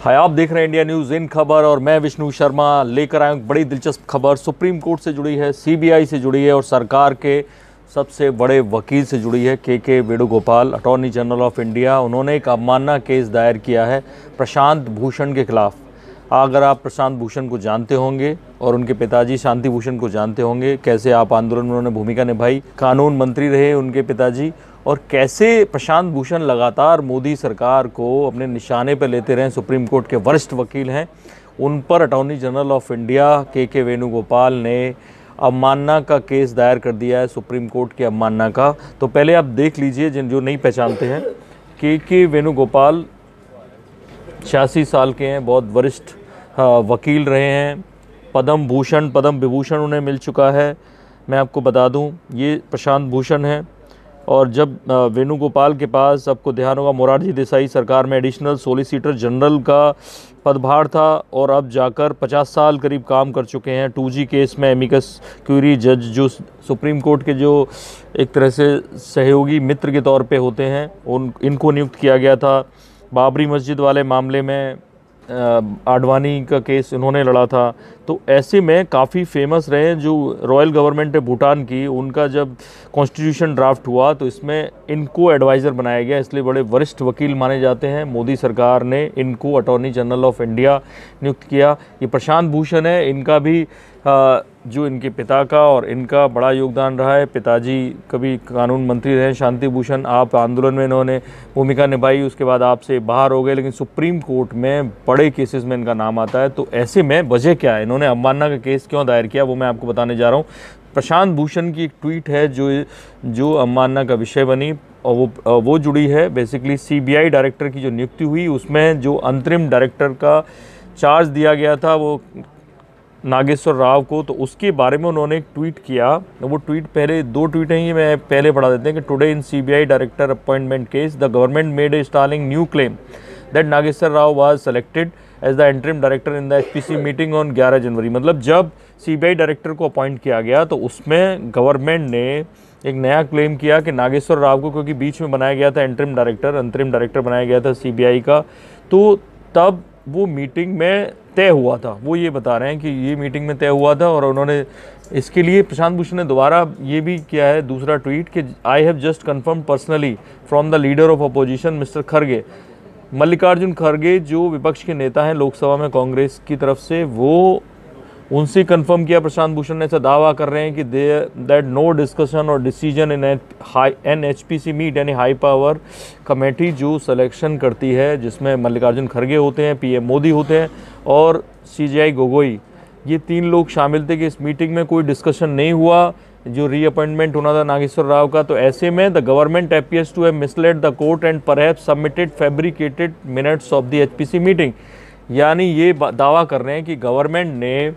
हाय, आप देख रहे हैं इंडिया न्यूज़ इन खबर और मैं विष्णु शर्मा लेकर आया हूँ बड़ी दिलचस्प खबर। सुप्रीम कोर्ट से जुड़ी है, सीबीआई से जुड़ी है और सरकार के सबसे बड़े वकील से जुड़ी है। के Venugopal, attorney general of India, उन्होंने एक अवमानना केस दायर किया है प्रशांत भूषण के खिलाफ। अगर आप प्रशांत भूषण को जानते होंगे और उनके पिताजी शांति भूषण को जानते होंगे, कैसे आप आंदोलन में उन्होंने भूमिका निभाई, कानून मंत्री रहे उनके पिताजी, और कैसे प्रशांत भूषण लगातार मोदी सरकार को अपने निशाने पर लेते रहे, सुप्रीम कोर्ट के वरिष्ठ वकील हैं, उन पर अटॉर्नी जनरल ऑफ इंडिया के वेणुगोपाल ने अवमानना का केस दायर कर दिया है, सुप्रीम कोर्ट की अवमानना का। तो पहले आप देख लीजिए, जो नहीं पहचानते हैं, के वेणुगोपाल 86 साल के हैं, बहुत वरिष्ठ वकील रहे हैं। पद्म विभूषण उन्हें मिल चुका है। मैं आपको बता दूं, ये प्रशांत भूषण है। और जब वेणुगोपाल के पास, आपको ध्यान होगा, मोरारजी देसाई सरकार में एडिशनल सॉलिसिटर जनरल का पदभार था और अब जाकर 50 साल करीब काम कर चुके हैं। 2G केस में एमिकस क्यूरी जज, जो सुप्रीम कोर्ट के जो एक तरह से सहयोगी मित्र के तौर पे होते हैं, इनको नियुक्त किया गया था। बाबरी मस्जिद वाले मामले में आडवाणी का केस इन्होंने लड़ा था। तो ऐसे में काफ़ी फेमस रहे। जो रॉयल गवर्नमेंट है भूटान की, उनका जब कॉन्स्टिट्यूशन ड्राफ्ट हुआ तो इसमें इनको एडवाइज़र बनाया गया, इसलिए बड़े वरिष्ठ वकील माने जाते हैं। मोदी सरकार ने इनको अटॉर्नी जनरल ऑफ इंडिया नियुक्त किया। ये प्रशांत भूषण है, इनका भी जो इनके पिता का और इनका बड़ा योगदान रहा है। पिताजी कभी कानून मंत्री रहे शांति भूषण, आप आंदोलन में इन्होंने भूमिका निभाई, उसके बाद आपसे बाहर हो गए, लेकिन सुप्रीम कोर्ट में बड़े केसेस में इनका नाम आता है। तो ऐसे में वजह क्या है, इन्होंने अवमानना का केस क्यों दायर किया, वो मैं आपको बताने जा रहा हूँ। प्रशांत भूषण की एक ट्वीट है जो अवमानना का विषय बनी, और वो जुड़ी है बेसिकली सीबीआई डायरेक्टर की जो नियुक्ति हुई, उसमें जो अंतरिम डायरेक्टर का चार्ज दिया गया था वो नागेश्वर राव को, तो उसके बारे में उन्होंने एक ट्वीट किया। वो ट्वीट, पहले 2 ट्वीट हैं, ये मैं पहले पढ़ा देते हैं कि today in CBI director appointment case the government made a startling new claim that Nageshwar Rao was selected as the interim director in the HPC meeting on 11 January. मतलब जब सीबीआई डायरेक्टर को अपॉइंट किया गया तो उसमें गवर्नमेंट ने एक नया क्लेम किया कि नागेश्वर राव को, क्योंकि बीच में बनाया गया था अंतरिम डायरेक्टर बनाया गया था सीबीआई का, तो तब वो मीटिंग में तय हुआ था। वो ये बता रहे हैं कि ये मीटिंग में तय हुआ था। और उन्होंने इसके लिए प्रशांत भूषण ने दोबारा ये भी किया है, दूसरा ट्वीट, कि I have just confirm personally from the leader of opposition mister Kharge. Mallikarjun Kharge जो विपक्ष के नेता हैं लोकसभा में कांग्रेस की तरफ से, वो उनसे कंफर्म किया। प्रशांत भूषण ने ऐसा दावा कर रहे हैं कि दैट नो डिस्कशन और decision in an HPC meet, यानी हाई पावर कमेटी जो सिलेक्शन करती है, जिसमें मल्लिकार्जुन खरगे होते हैं, पीएम मोदी होते हैं और सीजेआई गोगोई, ये 3 लोग शामिल थे, कि इस मीटिंग में कोई डिस्कशन नहीं हुआ जो रीअपॉइंटमेंट होना था नागेश्वर राव का। तो ऐसे में the government appears to have misled the court and perhaps submitted fabricated minutes of the HPC meeting. यानी ये दावा कर रहे हैं कि गवर्नमेंट ने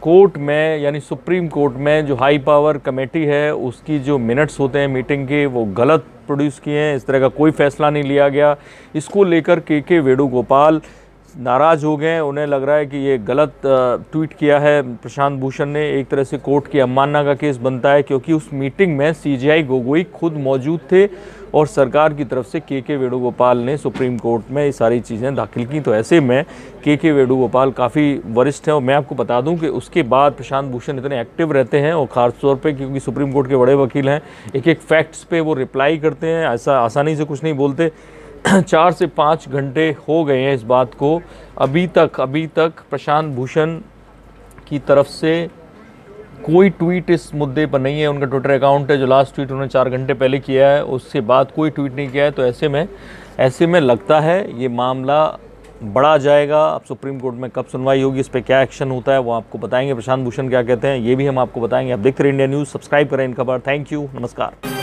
कोर्ट में, यानी सुप्रीम कोर्ट में जो हाई पावर कमेटी है, उसकी जो मिनट्स होते हैं मीटिंग के, वो गलत प्रोड्यूस किए हैं। इस तरह का कोई फैसला नहीं लिया गया। इसको लेकर के वेणुगोपाल नाराज़ हो गए। उन्हें लग रहा है कि ये गलत ट्वीट किया है प्रशांत भूषण ने। एक तरह से कोर्ट की अवमानना का केस बनता है, क्योंकि उस मीटिंग में सीजेआई गोगोई खुद मौजूद थे और सरकार की तरफ से के वेणुगोपाल ने सुप्रीम कोर्ट में ये सारी चीज़ें दाखिल की। तो ऐसे में के वेणुगोपाल काफ़ी वरिष्ठ हैं। और मैं आपको बता दूं कि उसके बाद प्रशांत भूषण इतने एक्टिव रहते हैं, और ख़ासतौर पे क्योंकि सुप्रीम कोर्ट के बड़े वकील हैं, एक फैक्ट्स पे वो रिप्लाई करते हैं, ऐसा आसानी से कुछ नहीं बोलते। 4 से 5 घंटे हो गए हैं इस बात को। अभी तक प्रशांत भूषण की तरफ से कोई ट्वीट इस मुद्दे पर नहीं है। उनका ट्विटर अकाउंट है, जो लास्ट ट्वीट उन्होंने 4 घंटे पहले किया है, उसके बाद कोई ट्वीट नहीं किया है। तो ऐसे में लगता है ये मामला बढ़ा जाएगा। अब सुप्रीम कोर्ट में कब सुनवाई होगी, इस पर क्या एक्शन होता है, वो आपको बताएंगे। प्रशांत भूषण क्या कहते हैं, ये भी हम आपको बताएंगे। आप देखते रहिए इंडिया न्यूज़, सब्सक्राइब करें इन खबर। थैंक यू, नमस्कार।